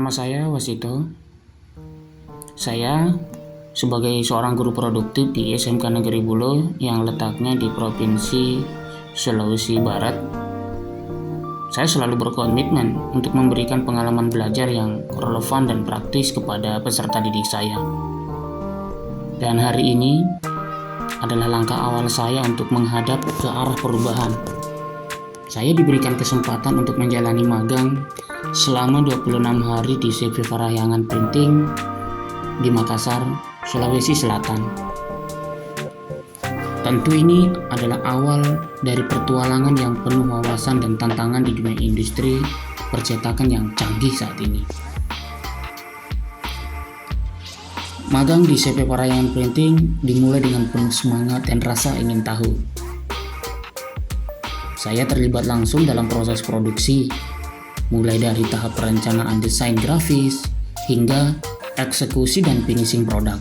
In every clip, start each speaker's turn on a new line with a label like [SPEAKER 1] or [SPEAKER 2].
[SPEAKER 1] Nama saya Wasito. Saya sebagai seorang guru produktif di SMK Negeri Bulo yang letaknya di Provinsi Sulawesi Barat. Saya selalu berkomitmen untuk memberikan pengalaman belajar yang relevan dan praktis kepada peserta didik saya. Dan hari ini adalah langkah awal saya untuk menghadap ke arah perubahan. Saya diberikan kesempatan untuk menjalani magang selama 26 hari di CV Parahyangan Printing di Makassar, Sulawesi Selatan. Tentu ini adalah awal dari pertualangan yang penuh wawasan dan tantangan di dunia industri percetakan yang canggih saat ini. Magang di CV Parahyangan Printing dimulai dengan penuh semangat dan rasa ingin tahu. Saya terlibat langsung dalam proses produksi, mulai dari tahap perencanaan desain grafis hingga eksekusi dan finishing produk.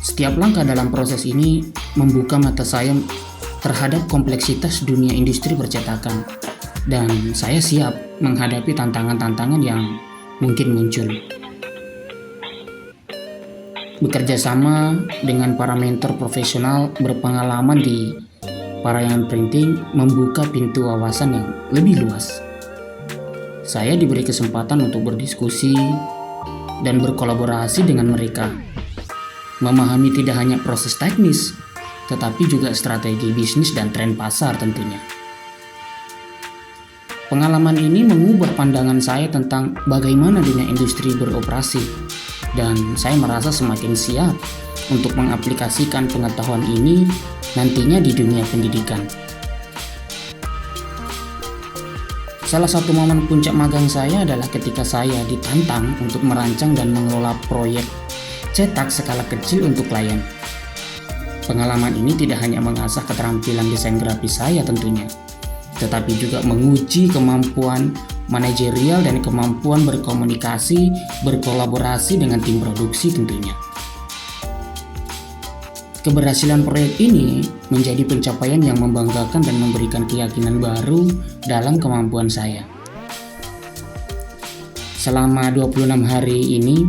[SPEAKER 1] Setiap langkah dalam proses ini membuka mata saya terhadap kompleksitas dunia industri percetakan, dan saya siap menghadapi tantangan-tantangan yang mungkin muncul. Bekerja sama dengan para mentor profesional berpengalaman di Parahyangan Printing membuka pintu wawasan yang lebih luas. Saya diberi kesempatan untuk berdiskusi dan berkolaborasi dengan mereka, memahami tidak hanya proses teknis, tetapi juga strategi bisnis dan tren pasar tentunya. Pengalaman ini mengubah pandangan saya tentang bagaimana dunia industri beroperasi, dan saya merasa semakin siap untuk mengaplikasikan pengetahuan ini nantinya di dunia pendidikan. Salah satu momen puncak magang saya adalah ketika saya ditantang untuk merancang dan mengelola proyek cetak skala kecil untuk klien. Pengalaman ini tidak hanya mengasah keterampilan desain grafis saya tentunya, tetapi juga menguji kemampuan manajerial dan kemampuan berkomunikasi, berkolaborasi dengan tim produksi tentunya. Keberhasilan proyek ini menjadi pencapaian yang membanggakan dan memberikan keyakinan baru dalam kemampuan saya. Selama 26 hari ini,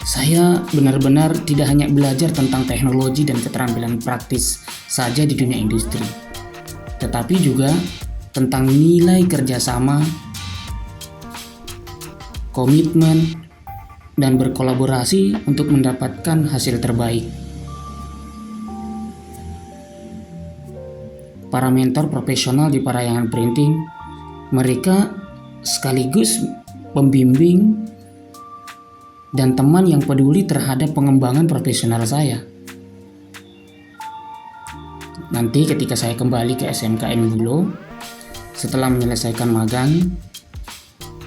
[SPEAKER 1] saya benar-benar tidak hanya belajar tentang teknologi dan keterampilan praktis saja di dunia industri, tetapi juga tentang nilai kerjasama, komitmen, dan berkolaborasi untuk mendapatkan hasil terbaik. Para mentor profesional di Parahyangan Printing, mereka sekaligus pembimbing dan teman yang peduli terhadap pengembangan profesional saya. Nanti ketika saya kembali ke SMKN Bulo, setelah menyelesaikan magang,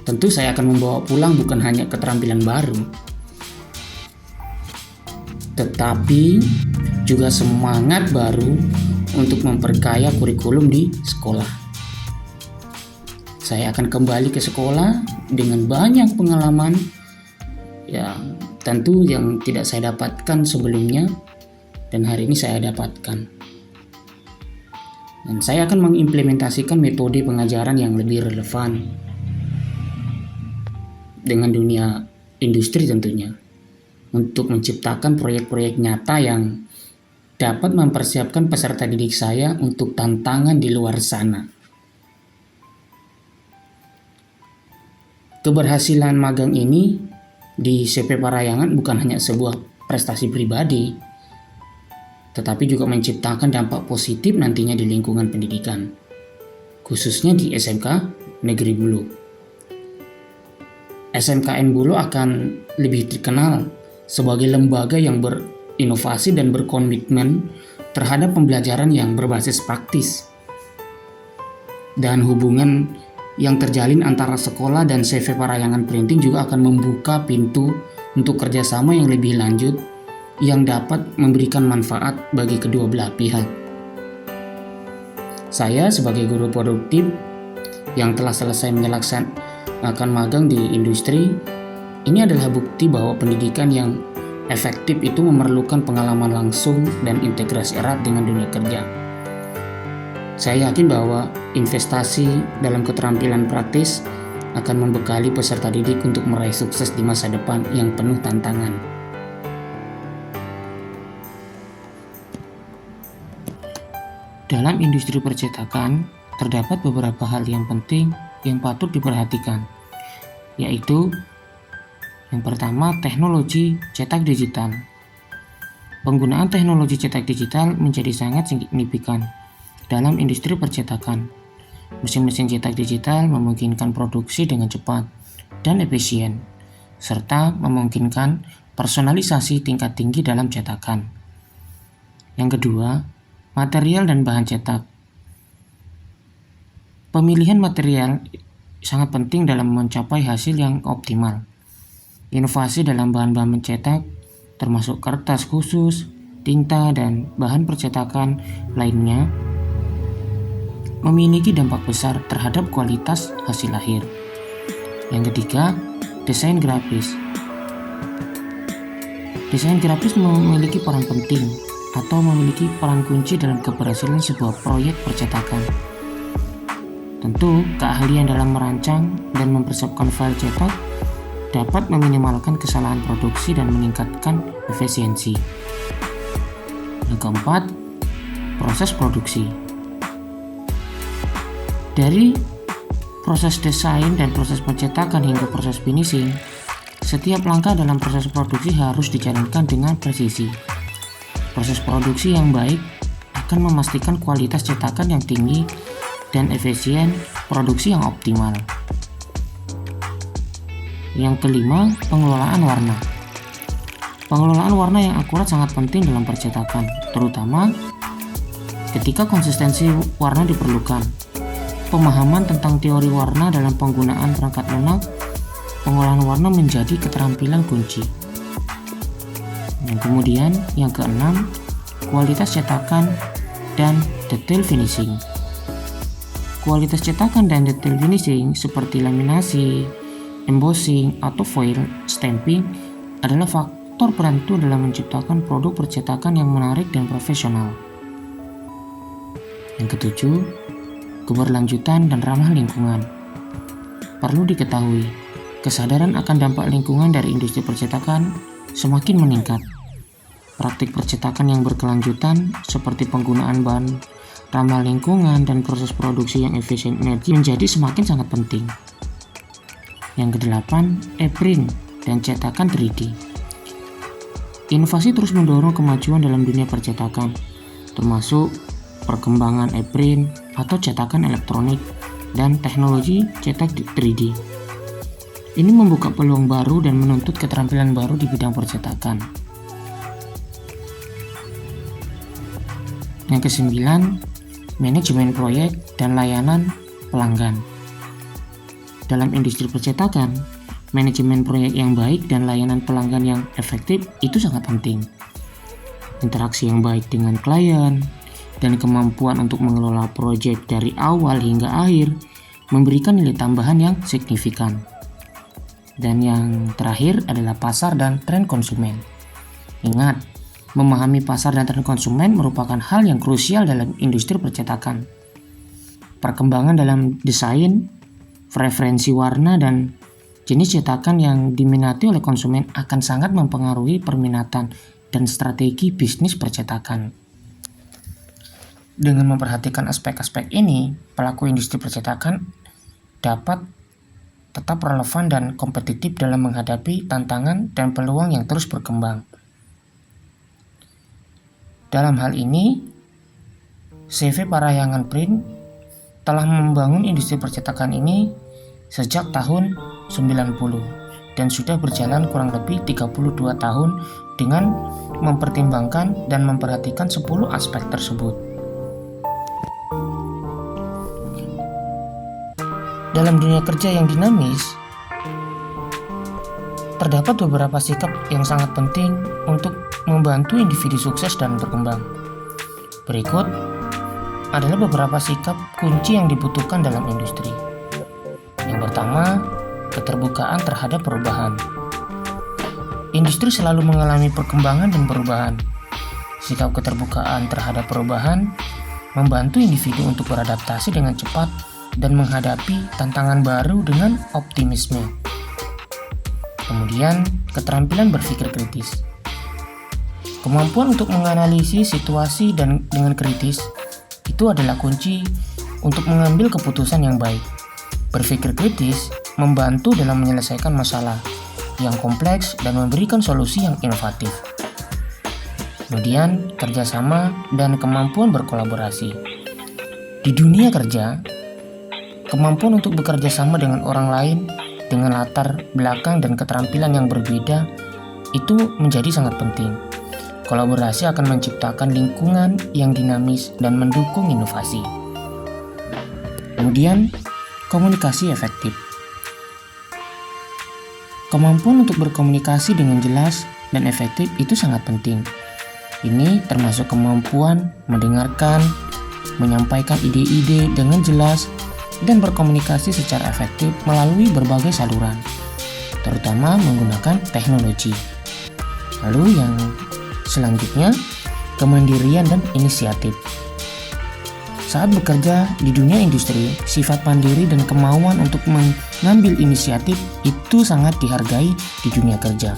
[SPEAKER 1] tentu saya akan membawa pulang bukan hanya keterampilan baru, tetapi juga semangat baru untuk memperkaya kurikulum di sekolah. Saya akan kembali ke sekolah dengan banyak pengalaman yang tentu yang tidak saya dapatkan sebelumnya, dan hari ini saya dapatkan. Dan saya akan mengimplementasikan metode pengajaran yang lebih relevan dengan dunia industri tentunya, untuk menciptakan proyek-proyek nyata yang dapat mempersiapkan peserta didik saya untuk tantangan di luar sana. Keberhasilan magang ini di CV Parahyangan bukan hanya sebuah prestasi pribadi, tetapi juga menciptakan dampak positif nantinya di lingkungan pendidikan, khususnya di SMK Negeri Bulo. SMKN Bulo akan lebih dikenal sebagai lembaga yang berinovasi dan berkomitmen terhadap pembelajaran yang berbasis praktis. Dan hubungan yang terjalin antara sekolah dan CV Parahyangan Printing juga akan membuka pintu untuk kerjasama yang lebih lanjut yang dapat memberikan manfaat bagi kedua belah pihak. Saya sebagai guru produktif yang telah selesai melaksanakan magang di industri, ini adalah bukti bahwa pendidikan yang efektif itu memerlukan pengalaman langsung dan integrasi erat dengan dunia kerja. Saya yakin bahwa investasi dalam keterampilan praktis akan membekali peserta didik untuk meraih sukses di masa depan yang penuh tantangan. Dalam industri percetakan, terdapat beberapa hal yang penting yang patut diperhatikan, yaitu yang pertama, teknologi cetak digital. Penggunaan teknologi cetak digital menjadi sangat signifikan dalam industri percetakan. Mesin-mesin cetak digital memungkinkan produksi dengan cepat dan efisien, serta memungkinkan personalisasi tingkat tinggi dalam cetakan. Yang kedua, material dan bahan cetak. Pemilihan material sangat penting dalam mencapai hasil yang optimal. Inovasi dalam bahan-bahan mencetak, termasuk kertas khusus, tinta, dan bahan percetakan lainnya, memiliki dampak besar terhadap kualitas hasil akhir. Yang ketiga, desain grafis. Desain grafis memiliki peran penting atau memiliki peran kunci dalam keberhasilan sebuah proyek percetakan. Tentu, keahlian dalam merancang dan mempersiapkan file cetak dapat meminimalkan kesalahan produksi dan meningkatkan efisiensi. Yang keempat, proses produksi. Dari proses desain dan proses pencetakan hingga proses finishing, setiap langkah dalam proses produksi harus dijalankan dengan presisi. Proses produksi yang baik akan memastikan kualitas cetakan yang tinggi dan efisien produksi yang optimal. Yang kelima, pengelolaan warna. Pengelolaan warna yang akurat sangat penting dalam percetakan, terutama ketika konsistensi warna diperlukan. Pemahaman tentang teori warna dalam penggunaan perangkat lunak pengolahan warna menjadi keterampilan kunci. Yang kemudian, yang keenam, kualitas cetakan dan detail finishing. Kualitas cetakan dan detail finishing seperti laminasi, embossing, atau foil stamping adalah faktor penentu dalam menciptakan produk percetakan yang menarik dan profesional. Yang ketujuh, keberlanjutan dan ramah lingkungan. Perlu diketahui, kesadaran akan dampak lingkungan dari industri percetakan semakin meningkat. Praktik percetakan yang berkelanjutan seperti penggunaan bahan ramah lingkungan dan proses produksi yang efisien energi menjadi semakin sangat penting. Yang kedelapan, e-print dan cetakan 3D. Inovasi terus mendorong kemajuan dalam dunia percetakan, termasuk perkembangan e-print atau cetakan elektronik dan teknologi cetak 3D. Ini membuka peluang baru dan menuntut keterampilan baru di bidang percetakan. Yang kesembilan, manajemen proyek dan layanan pelanggan. Dalam industri percetakan, manajemen proyek yang baik dan layanan pelanggan yang efektif itu sangat penting. Interaksi yang baik dengan klien dan kemampuan untuk mengelola proyek dari awal hingga akhir memberikan nilai tambahan yang signifikan. Dan yang terakhir adalah pasar dan tren konsumen. Ingat, memahami pasar dan tren konsumen merupakan hal yang krusial dalam industri percetakan. Perkembangan dalam desain, preferensi warna, dan jenis cetakan yang diminati oleh konsumen akan sangat mempengaruhi perminatan dan strategi bisnis percetakan. Dengan memperhatikan aspek-aspek ini, pelaku industri percetakan dapat tetap relevan dan kompetitif dalam menghadapi tantangan dan peluang yang terus berkembang. Dalam hal ini, CV Parahyangan Print telah membangun industri percetakan ini sejak tahun 90 dan sudah berjalan kurang lebih 32 tahun dengan mempertimbangkan dan memperhatikan 10 aspek tersebut. Dalam dunia kerja yang dinamis, terdapat beberapa sikap yang sangat penting untuk membantu individu sukses dan berkembang. Berikut adalah beberapa sikap kunci yang dibutuhkan dalam industri. Yang pertama, keterbukaan terhadap perubahan. Industri selalu mengalami perkembangan dan perubahan. Sikap keterbukaan terhadap perubahan membantu individu untuk beradaptasi dengan cepat dan menghadapi tantangan baru dengan optimisme. Kemudian, keterampilan berpikir kritis. Kemampuan untuk menganalisis situasi dan dengan kritis itu adalah kunci untuk mengambil keputusan yang baik. Berpikir kritis membantu dalam menyelesaikan masalah yang kompleks dan memberikan solusi yang inovatif. Kemudian, kerjasama dan kemampuan berkolaborasi. Di dunia kerja, kemampuan untuk bekerja sama dengan orang lain dengan latar belakang dan keterampilan yang berbeda itu menjadi sangat penting. Kolaborasi akan menciptakan lingkungan yang dinamis dan mendukung inovasi. Kemudian, komunikasi efektif. Kemampuan untuk berkomunikasi dengan jelas dan efektif itu sangat penting. Ini termasuk kemampuan mendengarkan, menyampaikan ide-ide dengan jelas, dan berkomunikasi secara efektif melalui berbagai saluran, terutama menggunakan teknologi. Lalu yang selanjutnya, kemandirian dan inisiatif. Saat bekerja di dunia industri, sifat mandiri dan kemauan untuk mengambil inisiatif itu sangat dihargai di dunia kerja.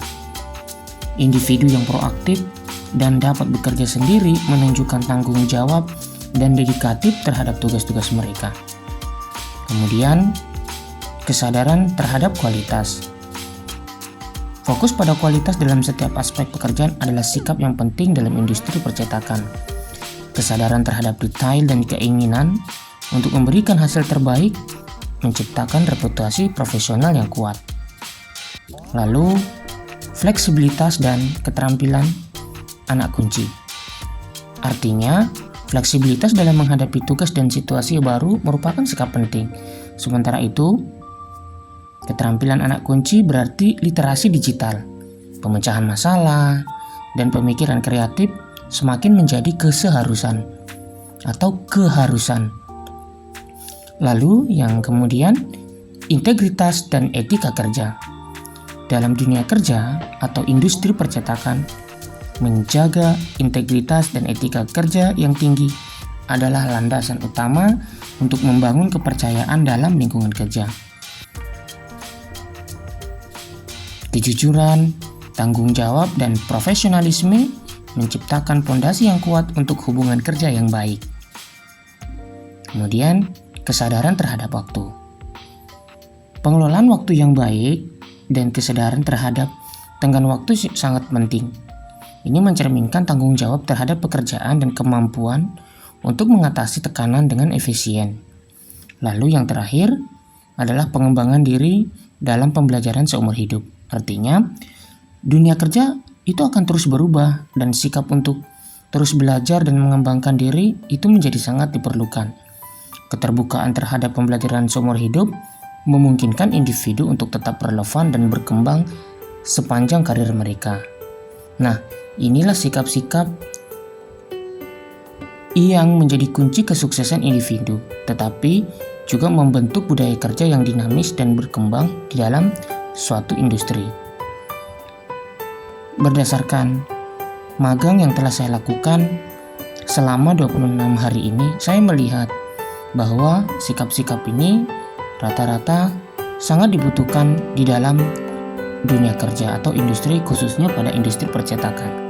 [SPEAKER 1] Individu yang proaktif dan dapat bekerja sendiri menunjukkan tanggung jawab dan dedikatif terhadap tugas-tugas mereka. Kemudian, kesadaran terhadap kualitas. Fokus pada kualitas dalam setiap aspek pekerjaan adalah sikap yang penting dalam industri percetakan. Kesadaran terhadap detail dan keinginan untuk memberikan hasil terbaik menciptakan reputasi profesional yang kuat. Lalu, fleksibilitas dan keterampilan anak kunci. Artinya, fleksibilitas dalam menghadapi tugas dan situasi baru merupakan sikap penting. Sementara itu, keterampilan anak kunci berarti literasi digital, pemecahan masalah, dan pemikiran kreatif semakin menjadi keseharusan atau keharusan. Lalu yang kemudian, integritas dan etika kerja. Dalam dunia kerja atau industri percetakan, menjaga integritas dan etika kerja yang tinggi adalah landasan utama untuk membangun kepercayaan dalam lingkungan kerja. Kejujuran, tanggung jawab, dan profesionalisme menciptakan fondasi yang kuat untuk hubungan kerja yang baik. Kemudian, kesadaran terhadap waktu. Pengelolaan waktu yang baik dan kesadaran terhadap tenggang waktu sangat penting. Ini mencerminkan tanggung jawab terhadap pekerjaan dan kemampuan untuk mengatasi tekanan dengan efisien. Lalu yang terakhir adalah pengembangan diri dalam pembelajaran seumur hidup. Artinya, dunia kerja itu akan terus berubah dan sikap untuk terus belajar dan mengembangkan diri itu menjadi sangat diperlukan. Keterbukaan terhadap pembelajaran seumur hidup memungkinkan individu untuk tetap relevan dan berkembang sepanjang karir mereka. Nah, inilah sikap-sikap yang menjadi kunci kesuksesan individu, tetapi juga membentuk budaya kerja yang dinamis dan berkembang di dalam suatu industri. Berdasarkan magang yang telah saya lakukan selama 26 hari ini, saya melihat bahwa sikap-sikap ini rata-rata sangat dibutuhkan di dalam dunia kerja atau industri, khususnya pada industri percetakan.